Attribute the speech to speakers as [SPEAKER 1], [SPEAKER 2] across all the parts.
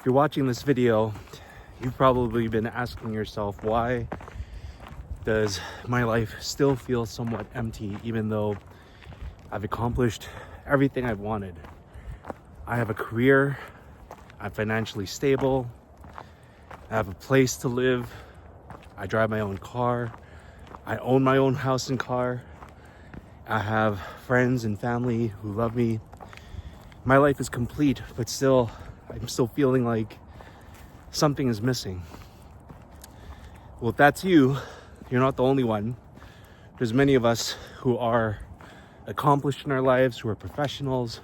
[SPEAKER 1] If you're watching this video, you've probably been asking yourself, why does my life still feel somewhat empty, even though I've accomplished everything I've wanted? I have a career, I'm financially stable, I have a place to live, I drive my own car, I own my own house and car, I have friends and family who love me. My life is complete, but still, I'm still feeling like something is missing. Well, if that's you, you're not the only one. There's many of us who are accomplished in our lives, who are professionals,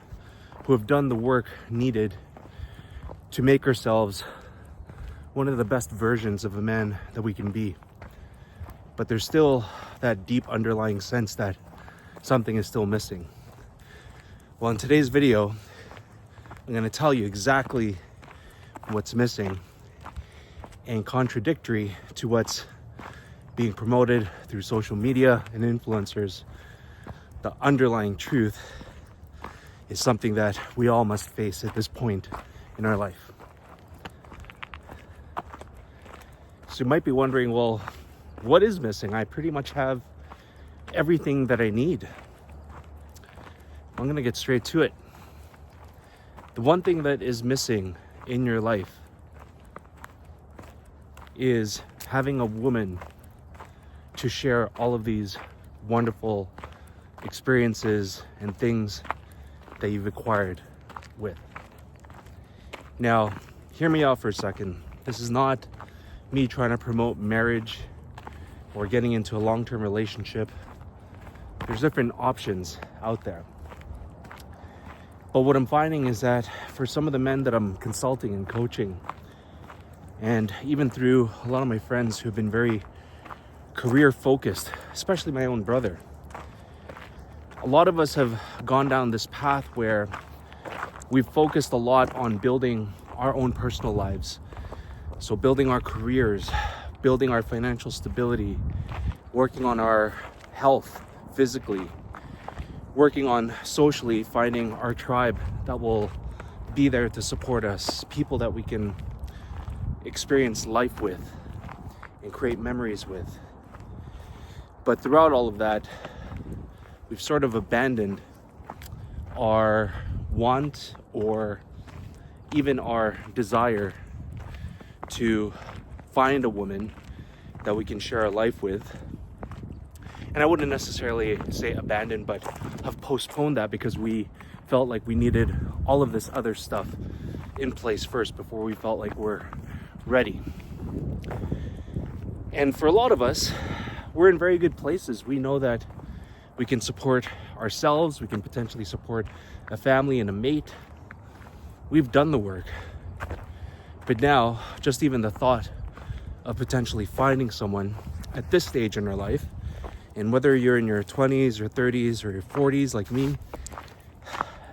[SPEAKER 1] who have done the work needed to make ourselves one of the best versions of a man that we can be. But there's still that deep underlying sense that something is still missing. Well, in today's video, I'm going to tell you exactly what's missing, and contradictory to what's being promoted through social media and influencers, the underlying truth is something that we all must face at this point in our life. So you might be wondering, well, what is missing? I pretty much have everything that I need. I'm going to get straight to it. The one thing that is missing in your life is having a woman to share all of these wonderful experiences and things that you've acquired with. Now, hear me out for a second. This is not me trying to promote marriage or getting into a long-term relationship. There's different options out there. But what I'm finding is that for some of the men that I'm consulting and coaching, and even through a lot of my friends who've been very career focused, especially my own brother, a lot of us have gone down this path where we've focused a lot on building our own personal lives. So building our careers, building our financial stability, working on our health physically, working on socially, finding our tribe that will be there to support us, people that we can experience life with and create memories with. But throughout all of that, we've sort of abandoned our want or even our desire to find a woman that we can share our life with. And I wouldn't necessarily say abandon, but have postponed that because we felt like we needed all of this other stuff in place first before we felt like we're ready. And for a lot of us, we're in very good places. We know that we can support ourselves, we can potentially support a family and a mate. We've done the work. But now, just even the thought of potentially finding someone at this stage in our life, and whether you're in your 20s or 30s or your 40s like me,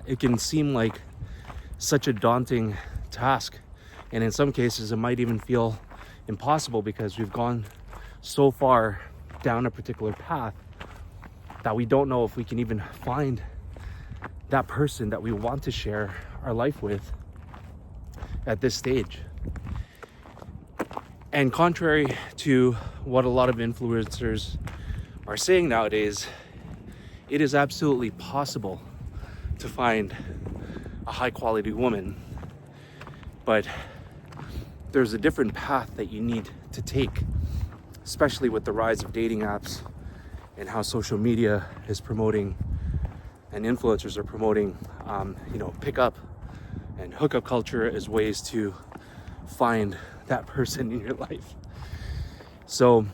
[SPEAKER 1] it can seem like such a daunting task. And in some cases, it might even feel impossible because we've gone so far down a particular path that we don't know if we can even find that person that we want to share our life with at this stage. And contrary to what a lot of influencers are saying nowadays, it is absolutely possible to find a high quality woman, but there's a different path that you need to take, especially with the rise of dating apps and how social media is promoting and influencers are promoting pickup and hookup culture as ways to find that person in your life. So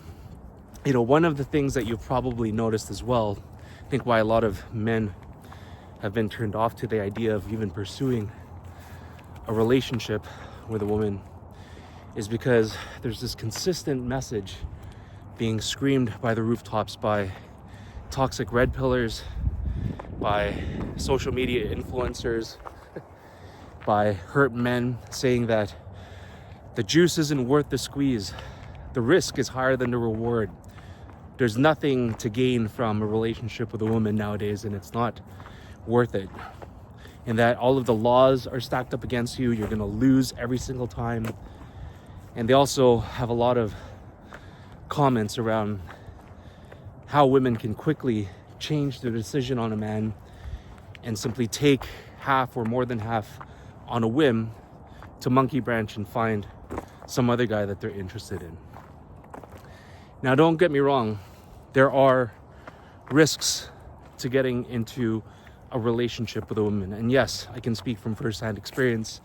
[SPEAKER 1] one of the things that you've probably noticed as well, I think why a lot of men have been turned off to the idea of even pursuing a relationship with a woman, is because there's this consistent message being screamed by the rooftops by toxic red pillars, by social media influencers, by hurt men saying that the juice isn't worth the squeeze. The risk is higher than the reward. There's nothing to gain from a relationship with a woman nowadays, and it's not worth it. and that all of the laws are stacked up against you. You're going to lose every single time. And they also have a lot of comments around how women can quickly change their decision on a man and simply take half or more than half on a whim to monkey branch and find some other guy that they're interested in. Now, don't get me wrong, there are risks to getting into a relationship with a woman. And yes, I can speak from firsthand experience.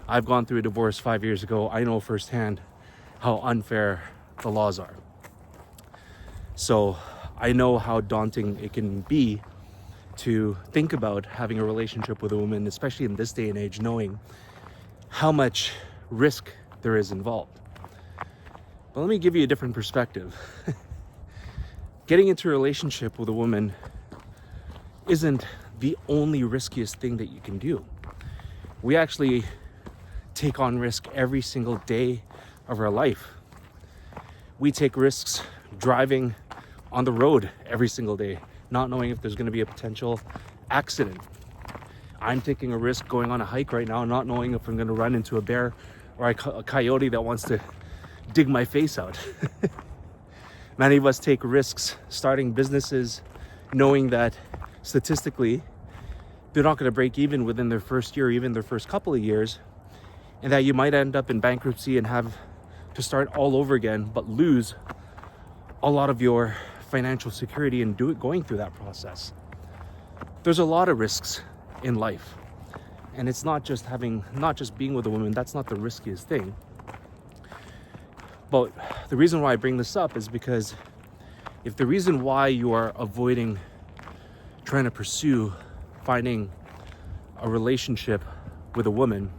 [SPEAKER 1] I've gone through a divorce 5 years ago. I know firsthand how unfair the laws are. So I know how daunting it can be to think about having a relationship with a woman, especially in this day and age, knowing how much risk there is involved. But let me give you a different perspective. Getting into a relationship with a woman isn't the only riskiest thing that you can do. We actually take on risk every single day of our life. We take risks driving on the road every single day, not knowing if there's going to be a potential accident. I'm taking a risk going on a hike right now, not knowing if I'm going to run into a bear or a coyote that wants to dig my face out. Many of us take risks starting businesses knowing that statistically they're not going to break even within their first year, even their first couple of years, and that you might end up in bankruptcy and have to start all over again, but lose a lot of your financial security and going through that process. There's a lot of risks in life, and it's not just being with a woman. That's not the riskiest thing. But the reason why I bring this up is because if the reason why you are avoiding trying to pursue finding a relationship with a woman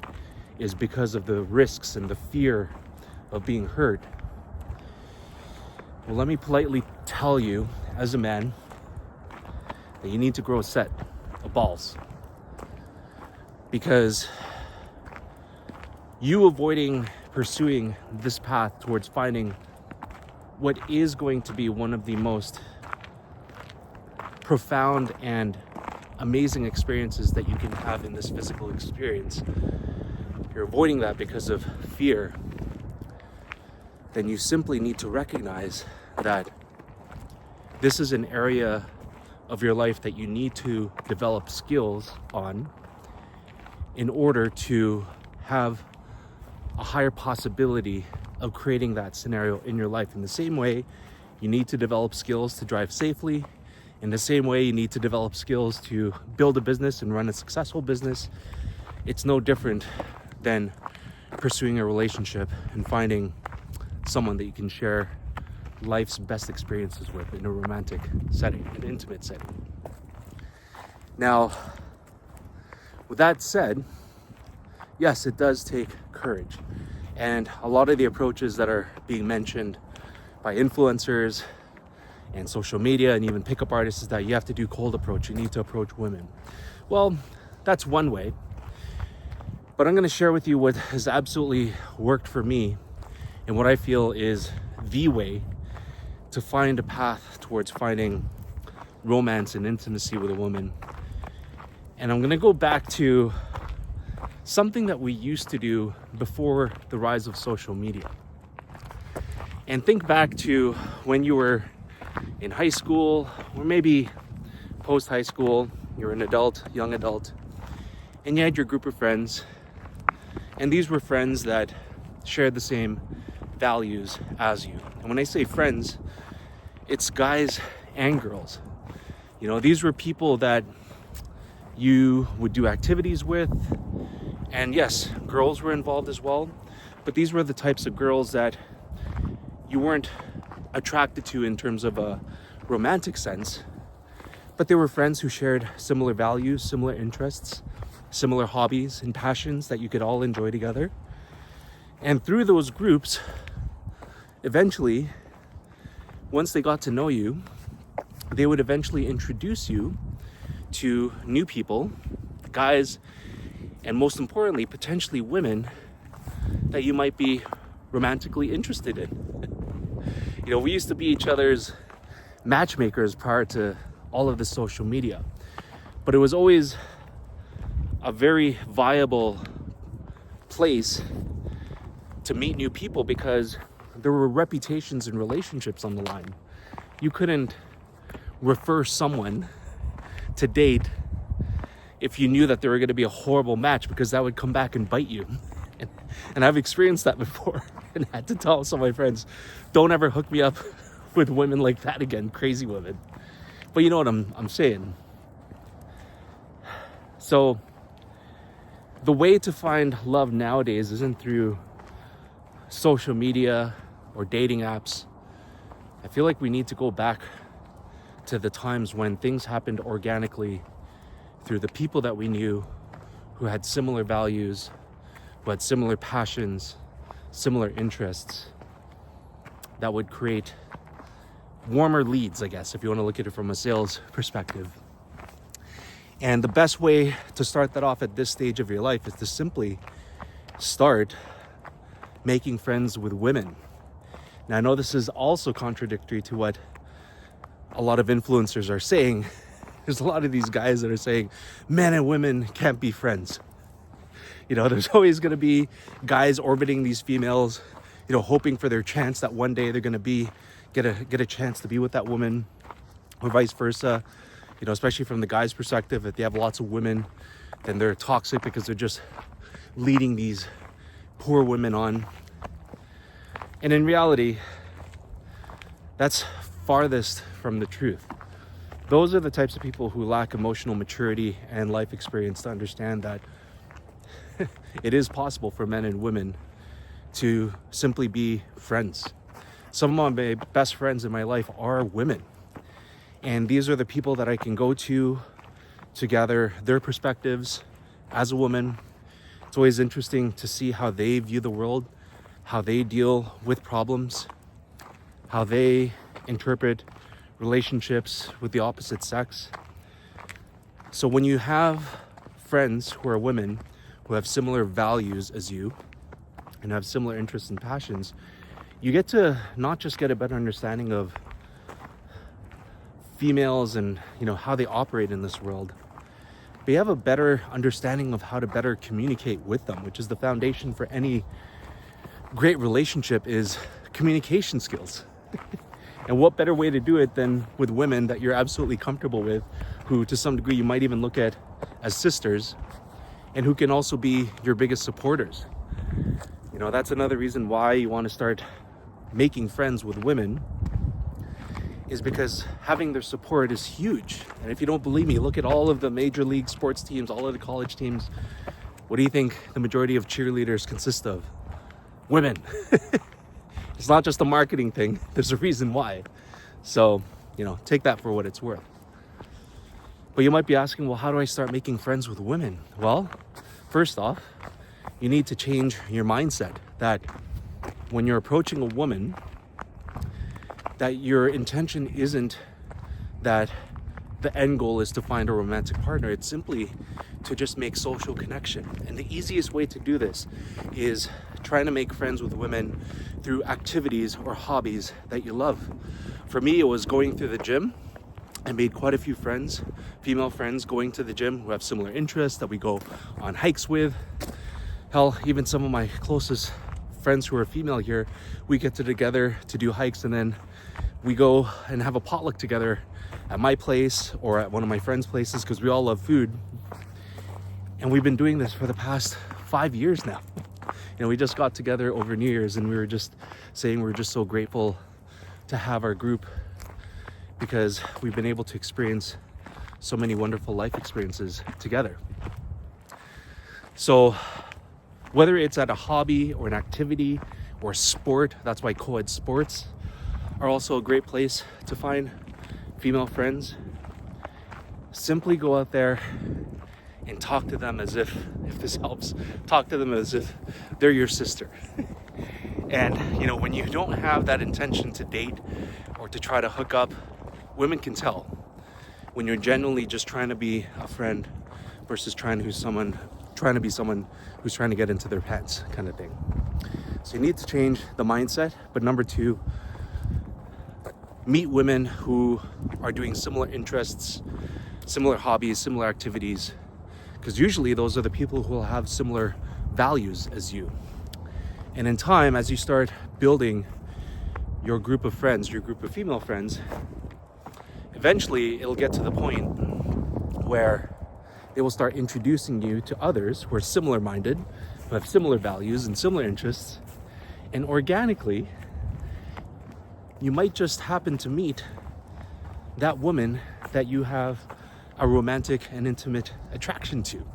[SPEAKER 1] is because of the risks and the fear of being hurt, well, let me politely tell you as a man that you need to grow a set of balls, because you avoiding pursuing this path towards finding what is going to be one of the most profound and amazing experiences that you can have in this physical experience, you're avoiding that because of fear, then you simply need to recognize that this is an area of your life that you need to develop skills on in order to have a higher possibility of creating that scenario in your life. In the same way, you need to develop skills to drive safely. In the same way, you need to develop skills to build a business and run a successful business. It's no different than pursuing a relationship and finding someone that you can share life's best experiences with in a romantic setting, an intimate setting. Now, with that said, yes, it does take courage. And a lot of the approaches that are being mentioned by influencers and social media and even pickup artists is that you have to do cold approach. You need to approach women. Well, that's one way. But I'm going to share with you what has absolutely worked for me and what I feel is the way to find a path towards finding romance and intimacy with a woman. And I'm going to go back to something that we used to do before the rise of social media. And think back to when you were in high school, or maybe post-high school, you're an adult, young adult, and you had your group of friends. And these were friends that shared the same values as you. And when I say friends, it's guys and girls. You know, these were people that you would do activities with. And yes, girls were involved as well. But these were the types of girls that you weren't attracted to in terms of a romantic sense. But they were friends who shared similar values, similar interests, similar hobbies and passions that you could all enjoy together. And through those groups, eventually, once they got to know you, they would eventually introduce you to new people, guys, and most importantly, potentially women that you might be romantically interested in. You know, we used to be each other's matchmakers prior to all of the social media, but it was always a very viable place to meet new people, because there were reputations and relationships on the line. You couldn't refer someone to date if you knew that they were going to be a horrible match, because that would come back and bite you. And I've experienced that before and had to tell some of my friends, don't ever hook me up with women like that again, crazy women. But you know what I'm saying. So the way to find love nowadays isn't through social media or dating apps. I feel like we need to go back to the times when things happened organically through the people that we knew, who had similar values, who had similar passions, similar interests, that would create warmer leads, I guess, if you want to look at it from a sales perspective. And the best way to start that off at this stage of your life is to simply start making friends with women. Now, I know this is also contradictory to what a lot of influencers are saying. There's a lot of these guys that are saying men and women can't be friends. You know, there's always going to be guys orbiting these females, you know, hoping for their chance that one day they're going to get a chance to be with that woman, or vice versa. You know, especially from the guy's perspective, if they have lots of women, then they're toxic because they're just leading these poor women on. And in reality, that's farthest from the truth. Those are the types of people who lack emotional maturity and life experience to understand that it is possible for men and women to simply be friends. Some of my best friends in my life are women. And these are the people that I can go to gather their perspectives as a woman. It's always interesting to see how they view the world, how they deal with problems, how they interpret relationships with the opposite sex. So when you have friends who are women, who have similar values as you and have similar interests and passions, you get to not just get a better understanding of females and, you know, how they operate in this world, but you have a better understanding of how to better communicate with them, which is the foundation for any great relationship, is communication skills. And what better way to do it than with women that you're absolutely comfortable with, who to some degree you might even look at as sisters, and who can also be your biggest supporters. You know, that's another reason why you want to start making friends with women, is because having their support is huge. And if you don't believe me, look at all of the major league sports teams, all of the college teams. What do you think the majority of cheerleaders consist of? Women. It's not just a marketing thing. There's a reason why. So, you know, take that for what it's worth. But you might be asking, well, how do I start making friends with women? Well, first off, you need to change your mindset that when you're approaching a woman, that your intention isn't that the end goal is to find a romantic partner. It's simply to just make social connection. And the easiest way to do this is trying to make friends with women through activities or hobbies that you love. For me, it was going to the gym. I made quite a few friends, female friends going to the gym who have similar interests that we go on hikes with. Hell, even some of my closest friends who are female here, we get together to do hikes, and then we go and have a potluck together at my place or at one of my friends' places, because we all love food. And we've been doing this for the past 5 years now. You know, we just got together over New Year's and we were just saying we're just so grateful to have our group, because we've been able to experience so many wonderful life experiences together. So whether it's at a hobby or an activity or sport, that's why co-ed sports are also a great place to find female friends. Simply go out there and talk to them as if this helps, talk to them as if they're your sister. And, you know, when you don't have that intention to date or to try to hook up, women can tell when you're genuinely just trying to be a friend versus trying to be someone who's trying to get into their pants, kind of thing. So you need to change the mindset. But number two, meet women who are doing similar interests, similar hobbies, similar activities, because usually those are the people who will have similar values as you. And in time, as you start building your group of friends, your group of female friends, eventually it'll get to the point where they will start introducing you to others who are similar minded, who have similar values and similar interests. And organically, you might just happen to meet that woman that you have a romantic and intimate attraction to.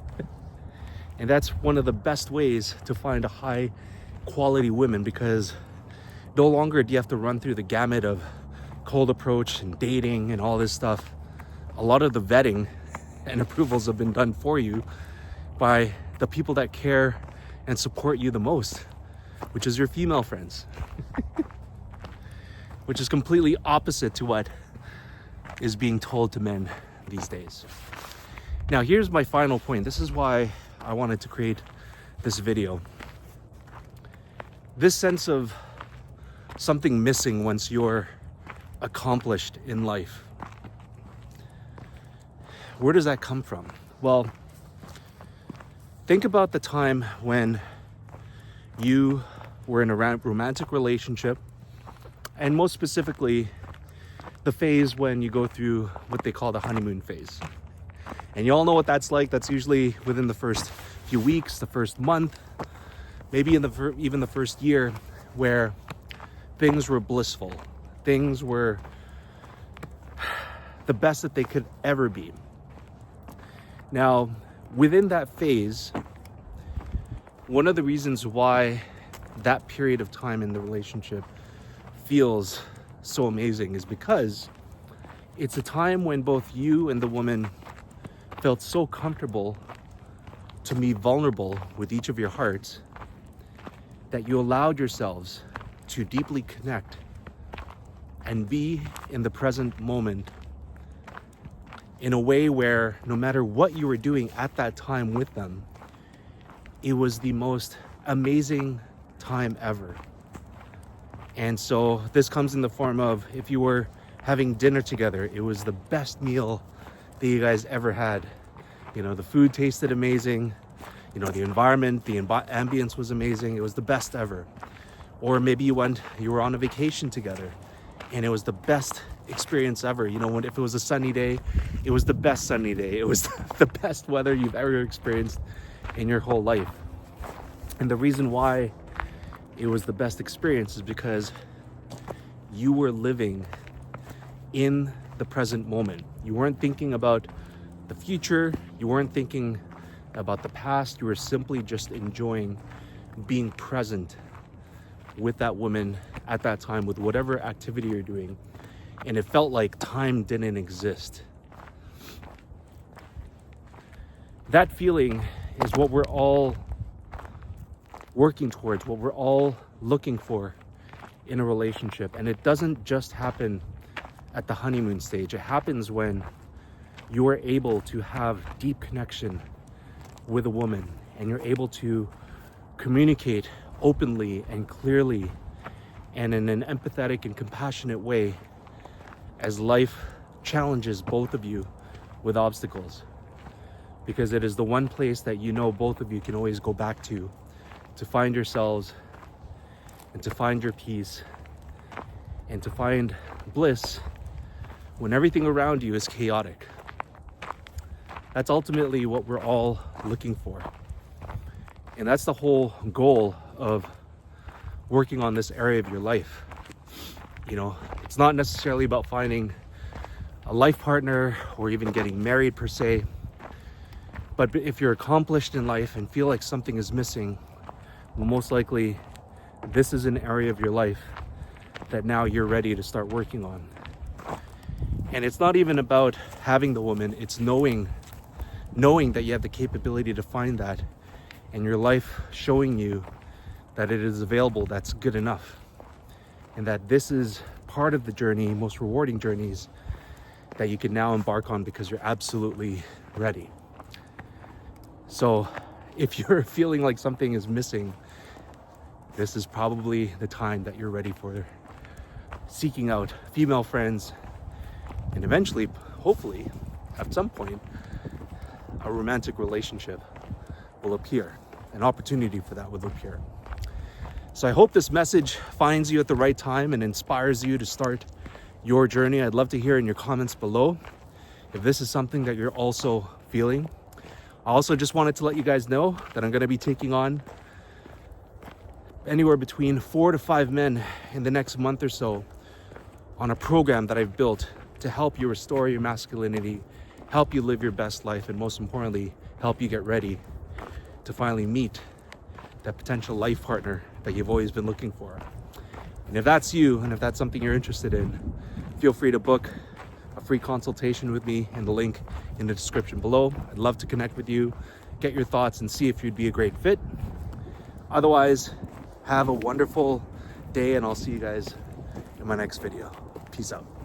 [SPEAKER 1] And that's one of the best ways to find a high quality woman, because no longer do you have to run through the gamut of cold approach and dating and all this stuff. A lot of the vetting and approvals have been done for you by the people that care and support you the most, which is your female friends. Which is completely opposite to what is being told to men these days. Now, here's my final point. This is why I wanted to create this video. This sense of something missing once you're accomplished in life. Where does that come from? Well, think about the time when you were in a romantic relationship, and most specifically, the phase when you go through what they call the honeymoon phase. And you all know what that's like. That's usually within the first few weeks, the first month, maybe in even the first year, where things were blissful. Things were the best that they could ever be. Now, within that phase, one of the reasons why that period of time in the relationship feels so amazing is because it's a time when both you and the woman felt so comfortable to be vulnerable with each of your hearts that you allowed yourselves to deeply connect and be in the present moment in a way where no matter what you were doing at that time with them, it was the most amazing time ever. And so this comes in the form of, if you were having dinner together, it was the best meal that you guys ever had. You know, the food tasted amazing. You know, the environment, the ambience was amazing. It was the best ever. Or maybe you were on a vacation together and it was the best experience ever. You know, if it was a sunny day, it was the best sunny day. It was the best weather you've ever experienced in your whole life. And the reason why it was the best experience is because you were living in the present moment. You weren't thinking about the future. You weren't thinking about the past. You were simply just enjoying being present with that woman at that time, with whatever activity you're doing. And it felt like time didn't exist. That feeling is what we're all working towards, what we're all looking for in a relationship. And it doesn't just happen at the honeymoon stage. It happens when you are able to have deep connection with a woman and you're able to communicate openly and clearly and in an empathetic and compassionate way as life challenges both of you with obstacles. Because it is the one place that you know both of you can always go back to find yourselves and to find your peace and to find bliss when everything around you is chaotic. That's ultimately what we're all looking for. And that's the whole goal of working on this area of your life. You know, it's not necessarily about finding a life partner or even getting married per se. But if you're accomplished in life and feel like something is missing, well, most likely this is an area of your life that now you're ready to start working on. And it's not even about having the woman, it's knowing that you have the capability to find that, and your life showing you that it is available. That's good enough. And that this is part of the journey, most rewarding journeys that you can now embark on because you're absolutely ready. So if you're feeling like something is missing, this is probably the time that you're ready for seeking out female friends and eventually, hopefully, at some point, a romantic relationship will appear. An opportunity for that will appear. So I hope this message finds you at the right time and inspires you to start your journey. I'd love to hear in your comments below if this is something that you're also feeling. I also just wanted to let you guys know that I'm going to be taking on anywhere between 4 to 5 men in the next month or so on a program that I've built to help you restore your masculinity, help you live your best life, and most importantly, help you get ready to finally meet that potential life partner that you've always been looking for. And if that's you, and if that's something you're interested in, feel free to book a free consultation with me in the link in the description below. I'd love to connect with you, get your thoughts, and see if you'd be a great fit. Otherwise, have a wonderful day, and I'll see you guys in my next video. Peace out.